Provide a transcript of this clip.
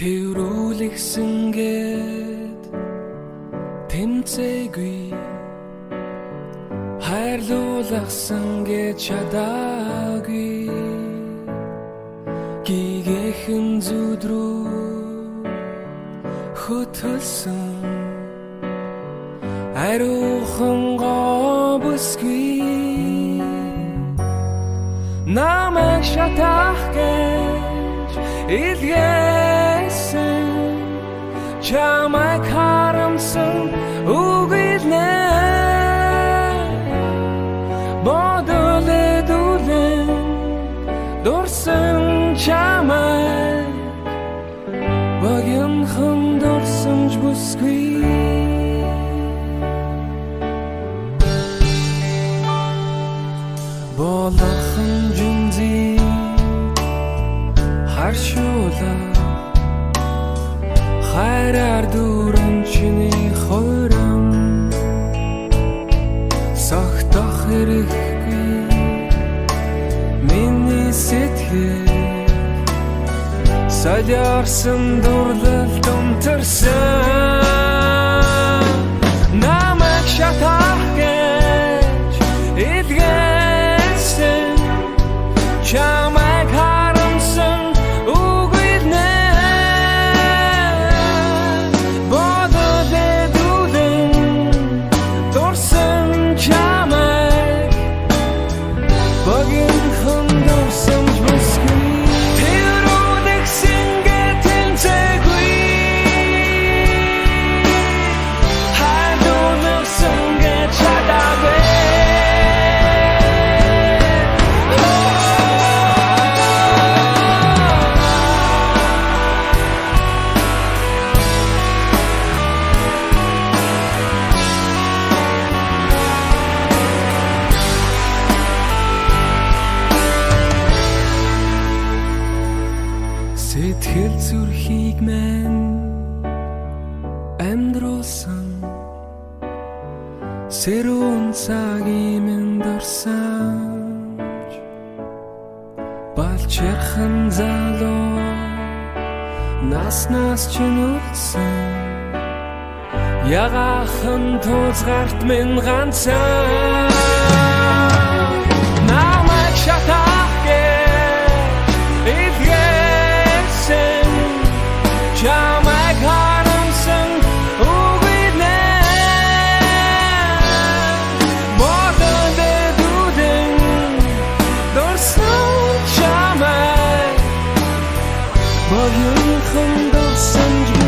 Тэврүүлэгсэн гээд тэмцээгүй хайрлуулгасан гэж чадаагүй гигэхэн зүуд рүү хөтөлсөн ариухан гомбосгүй намайг шатах гэж илгээсэн чамайг харамсан үгүй л нэ бодолэдүүлэн дурсан чамайг багянхан дурсамж бүсгүй болохын жүнзий харшуула хайраар дүүрэн чиний хойрон согтох хэрэггүй миний сэтгэл солиорсон дурлалд унтарсан намайг шатах гэж илгээсэн чамайг харамсан үгүй л нэ бодолэдүүлэн дурсан чамайг багянхан дурсамж бүсгүй тэврүүлэгсэн гээд тэмцээгүй хайрлуулгасан гэж чадаагүй сэтгэл зүрхийг мэн амьдруулсан сэрүүн цагийн минь дурсамж балчирхан залуу нас чинүүлсэн ягахан тулгарт минь ганцхан намайг шатах гэж илгээсэн чамайг харамсан үгүй л нэ бодолэдүүлэн дурсан чамайг багянхан дурсамж